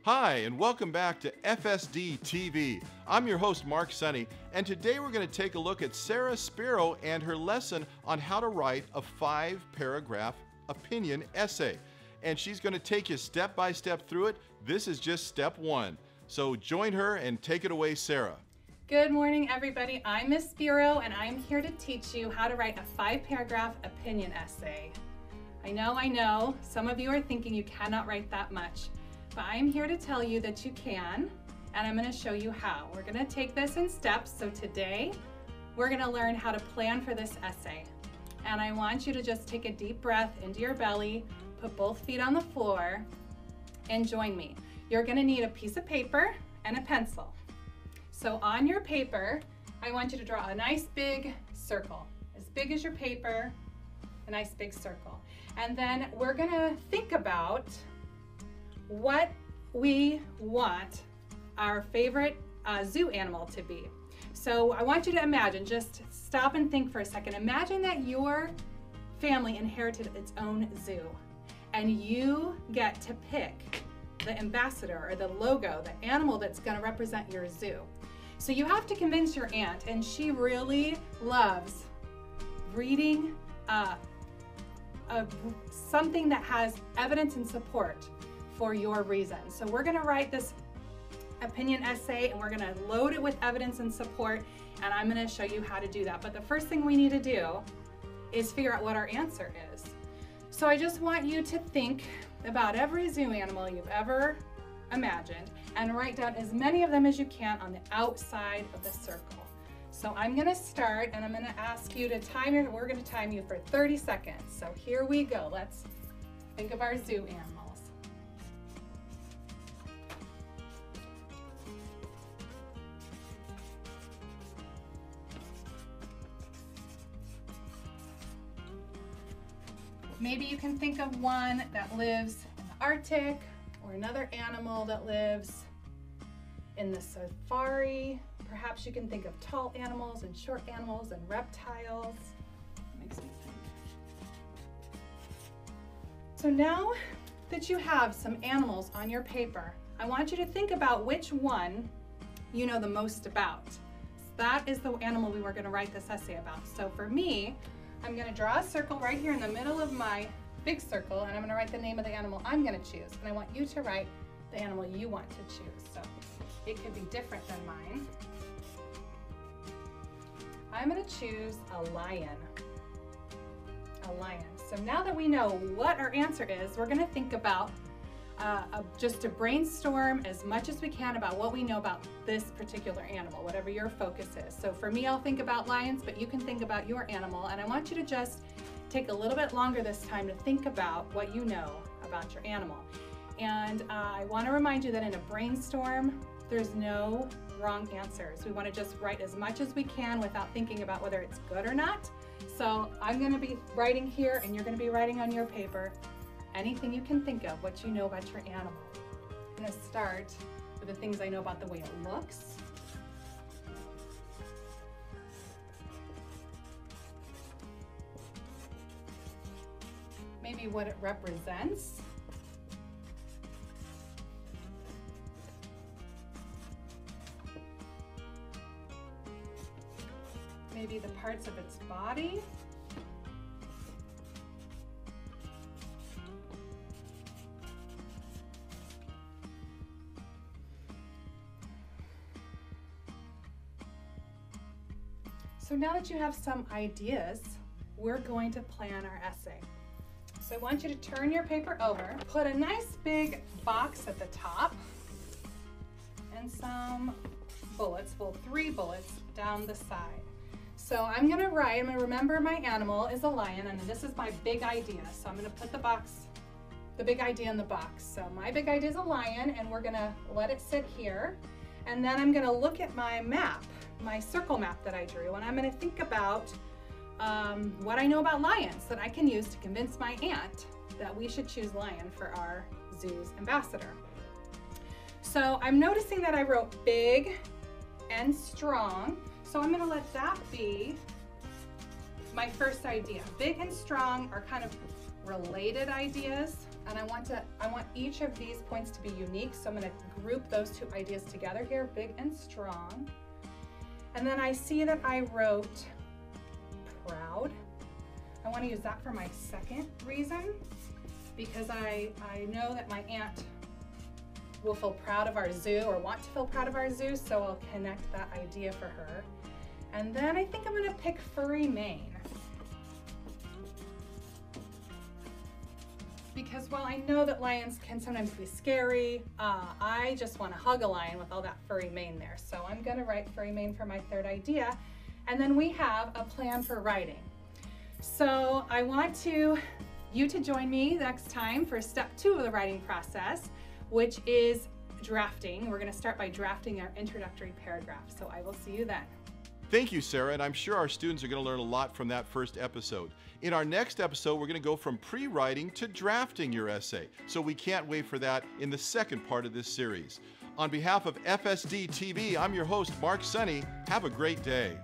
Hi, and welcome back to FSD TV. I'm your host, Mark Sonny, and today we're going to take a look at Sarah Spero and her lesson on how to write a 5-paragraph opinion essay. And she's going to take you step by step through it. This is just step 1. So join her and take it away, Sarah. Good morning, everybody. I'm Miss Spero, and I'm here to teach you how to write a 5-paragraph opinion essay. I know, some of you are thinking you cannot write that much. But I'm here to tell you that you can, and I'm going to show you how. We're going to take this in steps. So today, we're going to learn how to plan for this essay. And I want you to just take a deep breath into your belly, put both feet on the floor, and join me. You're going to need a piece of paper and a pencil. So on your paper, I want you to draw a nice big circle, as big as your paper, a nice big circle. And then we're going to think about what we want our favorite zoo animal to be. So I want you to imagine, just stop and think for a second. Imagine that your family inherited its own zoo and you get to pick the ambassador or the logo, the animal that's going to represent your zoo. So you have to convince your aunt, and she really loves reading something that has evidence and support for your reason. So we're going to write this opinion essay and we're going to load it with evidence and support, and I'm going to show you how to do that. But the first thing we need to do is figure out what our answer is. So I just want you to think about every zoo animal you've ever imagined and write down as many of them as you can on the outside of the circle. So I'm going to start, and I'm going to ask you to time your, we're going to time you for 30 seconds. So here we go. Let's think of our zoo animals. Maybe you can think of one that lives in the Arctic, or another animal that lives in the safari. Perhaps you can think of tall animals and short animals and reptiles. Makes me think. So now that you have some animals on your paper, I want you to think about which one you know the most about. That is the animal we were going to write this essay about. So for me, I'm going to draw a circle right here in the middle of my big circle, and I'm going to write the name of the animal I'm going to choose. And I want you to write the animal you want to choose. So it could be different than mine. I'm going to choose a lion. A lion. So now that we know what our answer is, we're going to think about just to brainstorm as much as we can about what we know about this particular animal, whatever your focus is. So for me, I'll think about lions, but you can think about your animal, and I want you to just take a little bit longer this time to think about what you know about your animal. And I want to remind you that in a brainstorm, there's no wrong answers. We want to just write as much as we can without thinking about whether it's good or not. So I'm going to be writing here, and you're going to be writing on your paper anything you can think of, what you know about your animal. I'm going to start with the things I know about the way it looks. Maybe what it represents. Maybe the parts of its body. So now that you have some ideas, we're going to plan our essay. So I want you to turn your paper over, put a nice big box at the top, and some bullets, well, 3 bullets down the side. So I'm going to remember my animal is a lion, and this is my big idea. So I'm going to put the big idea in the box. So my big idea is a lion, and we're going to let it sit here. And then I'm going to look at my map, my circle map that I drew, and I'm going to think about what I know about lions that I can use to convince my aunt that we should choose lion for our zoo's ambassador. So I'm noticing that I wrote big and strong, so I'm going to let that be my first idea. Big and strong are kind of related ideas, and I want each of these points to be unique, so I'm going to group those two ideas together here, big and strong. And then I see that I wrote proud. I want to use that for my second reason, because I know that my aunt will feel proud of our zoo, or want to feel proud of our zoo, so I'll connect that idea for her. And then I think I'm going to pick furry mane. Because while I know that lions can sometimes be scary, I just want to hug a lion with all that furry mane there. So I'm going to write furry mane for my third idea. And then we have a plan for writing. So I want you to join me next time for step 2 of the writing process, which is drafting. We're going to start by drafting our introductory paragraph. So I will see you then. Thank you, Sarah, and I'm sure our students are going to learn a lot from that first episode. In our next episode, we're going to go from pre-writing to drafting your essay. So we can't wait for that in the second part of this series. On behalf of FSD TV, I'm your host, Mark Sonny. Have a great day.